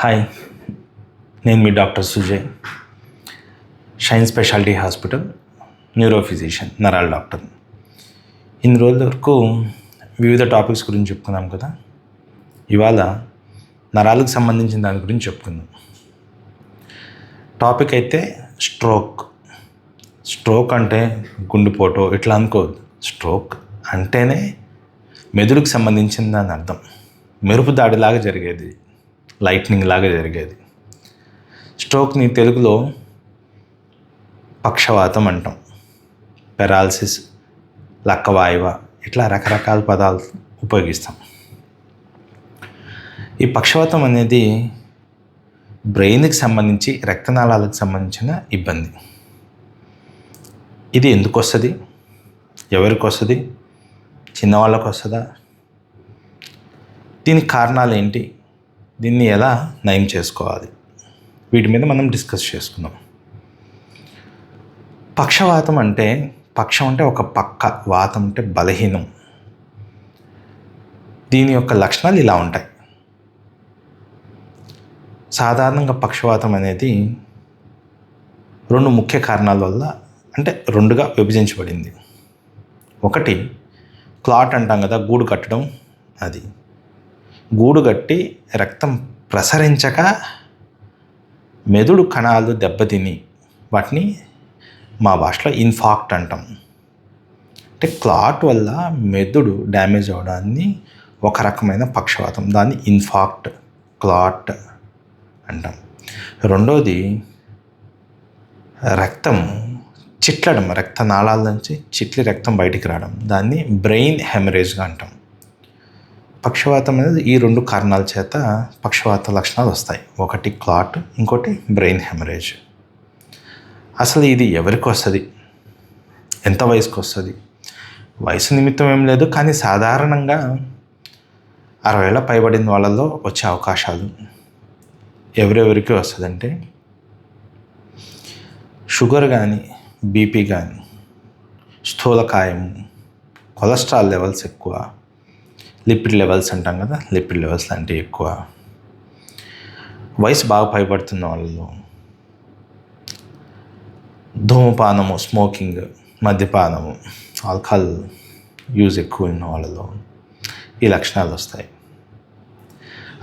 Hi, నేను మీ doctor Sujay, Shine speciality hospital neuro physician, నరాల డాక్టర్. ఇన్ని రోజుల వరకు వివిధ టాపిక్స్ గురించి చెప్పుకున్నాం కదా. ఇవాళ నరాలకు సంబంధించిన దాని గురించి చెప్పుకుందాం. టాపిక్ అయితే స్ట్రోక్ అంటే గుండెపోటు ఇట్లా అనుకోవద్దు. స్ట్రోక్ అంటేనే మెదడుకు సంబంధించిన దాని అర్థం. మెరుపు దాడిలాగా జరిగేది, లైట్నింగ్ లాగా జరిగేది. స్ట్రోక్ని తెలుగులో పక్షవాతం అంటాం, పెరాలసిస్, లక్కవాయువ, ఇట్లా రకరకాల పదాలు ఉపయోగిస్తాం. ఈ పక్షవాతం అనేది బ్రెయిన్కి సంబంధించి, రక్తనాళాలకు సంబంధించిన ఇబ్బంది. ఇది ఎందుకు వస్తుంది, ఎవరికి వస్తుంది, చిన్నవాళ్ళకు వస్తుందా, దీనికి కారణాలు ఏంటి, దీన్ని ఎలా నయం చేసుకోవాలి, వీటి మీద మనం డిస్కస్ చేసుకుందాం. పక్షవాతం అంటే, పక్షం అంటే ఒక పక్క, వాతం అంటే బలహీనం. దీని యొక్క లక్షణాలు ఇలా ఉంటాయి. సాధారణంగా పక్షవాతం అనేది రెండు ముఖ్య కారణాల వల్ల, అంటే రెండుగా విభజించబడింది. ఒకటి క్లాట్ అంటాం కదా, గూడు కట్టడం. అది గూడు కట్టి రక్తం ప్రసరించక మెదడు కణాలు దెబ్బతిని, వాటిని మా భాషలో ఇన్ఫాక్ట్ అంటాం. అంటే క్లాట్ వల్ల మెదడు డ్యామేజ్ అవ్వడాన్ని ఒక రకమైన పక్షవాతం, దాన్ని ఇన్ఫాక్ట్, క్లాట్ అంటాం. రెండోది రక్తం చిట్లడం, రక్తనాళాల నుంచి చిట్లి రక్తం బయటికి రావడం, దాన్ని బ్రెయిన్ హెమరేజ్గా అంటాం. పక్షవాతం అనేది ఈ రెండు కారణాల చేత పక్షవాత లక్షణాలు వస్తాయి. ఒకటి క్లాట్, ఇంకోటి బ్రెయిన్ హెమరేజ్. అసలు ఇది ఎవరికి వస్తుంది, ఎంత వయసుకు వస్తుంది? వయసు నిమిత్తం ఏం లేదు, కానీ సాధారణంగా 60 ఏళ్ళ పైబడిన వాళ్ళలో వచ్చే అవకాశాలు. ఎవరెవరికి వస్తుందంటే షుగర్ కానీ, బీపీ కానీ, స్థూలకాయం, కొలెస్ట్రాల్ లెవెల్స్ ఎక్కువ, లిపిడ్ లెవెల్స్ అంటాం కదా, లిపిడ్ లెవెల్స్ లాంటివి ఎక్కువ, వయసు బాగా పైబడుతున్న వాళ్ళలో, ధూమపానము, స్మోకింగ్, మద్యపానము, ఆల్కహాల్ యూజ్ ఎక్కువ ఉన్న వాళ్ళలో ఈ లక్షణాలు వస్తాయి.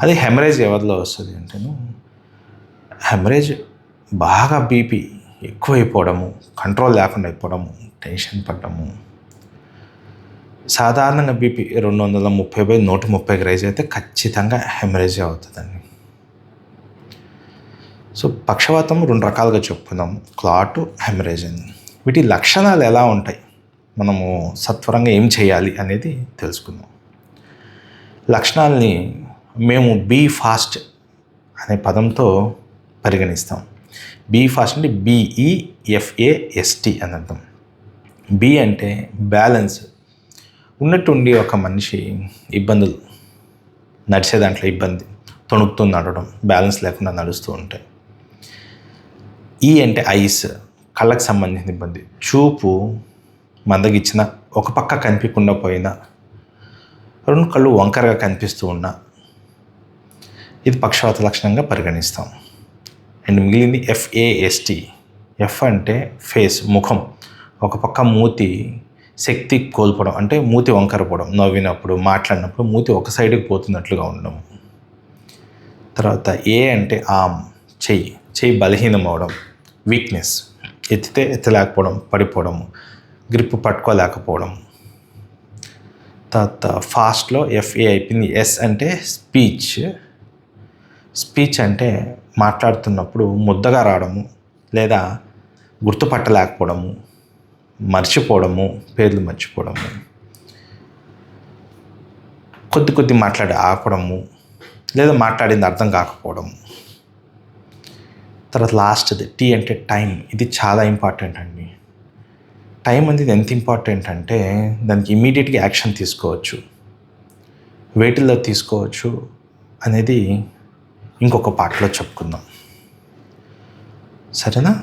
అది హెమరేజ్ ఎవరిలో వస్తుంది అంటేను, హెమరేజ్ బాగా బీపీ ఎక్కువైపోవడము, కంట్రోల్ లేకుండా అయిపోవడము, టెన్షన్ పడడము. సాధారణంగా బీపీ 230/130 రైజ్ అయితే ఖచ్చితంగా హెమరేజ్ అవుతుందండి. సో పక్షవాతం రెండు రకాలుగా చెప్పుకుందాం, క్లాట్, హెమరేజ్ అని. వీటి లక్షణాలు ఎలా ఉంటాయి, మనము సత్వరంగా ఏం చేయాలి అనేది తెలుసుకుందాం. లక్షణాలని మేము బీ ఫాస్ట్ అనే పదంతో పరిగణిస్తాం. బీ ఫాస్ట్ అంటే BEFAST అని అర్థం. బి అంటే బ్యాలెన్స్. ఉన్నట్టుండి ఒక మనిషి ఇబ్బందులు, నడిచే దాంట్లో ఇబ్బంది, తొణుకుతూ నడవడం, బ్యాలెన్స్ లేకుండా నడుస్తూ ఉంటాయి. ఈ అంటే ఐస్, కళ్ళకు సంబంధించిన ఇబ్బంది, చూపు మందగిచ్చిన, ఒక పక్క కనిపించకుండా పోయినా, రెండు కళ్ళు వంకరగా కనిపిస్తూ ఉన్నా, ఇది పక్షవాత లక్షణంగా పరిగణిస్తాం. అండ్ మిగిలింది FAST. ఎఫ్ అంటే ఫేస్, ముఖం, ఒక పక్క మూతి శక్తి కోల్పోవడం, అంటే మూతి వంకర పోవడం, నవ్వినప్పుడు, మాట్లాడినప్పుడు మూతి ఒక సైడ్కి పోతున్నట్లుగా ఉండడం. తర్వాత ఏ అంటే ఆర్మ్, చెయ్యి బలహీనం అవడం, వీక్నెస్, ఎత్తితే ఎత్తలేకపోవడం, పడిపోవడం, గ్రిప్ పట్టుకోలేకపోవడం. తర్వాత ఫాస్ట్లో FA అయిపోయింది. S అంటే స్పీచ్ అంటే మాట్లాడుతున్నప్పుడు ముద్దగా రావడము, లేదా గుర్తుపట్టలేకపోవడము, మర్చిపోవడము, పేర్లు మర్చిపోవడము, కొద్ది మాట్లాడి ఆపడము, లేదా మాట్లాడింది అర్థం కాకపోవడము. తర్వాత లాస్ట్ది T అంటే టైం. ఇది చాలా ఇంపార్టెంట్ అండి. టైం అనేది ఎంత ఇంపార్టెంట్ అంటే దానికి ఇమీడియట్గా యాక్షన్ తీసుకోవచ్చు, వేటిల్లో తీసుకోవచ్చు అనేది ఇంకొక పార్ట్లో చెప్పుకుందాం, సరేనా?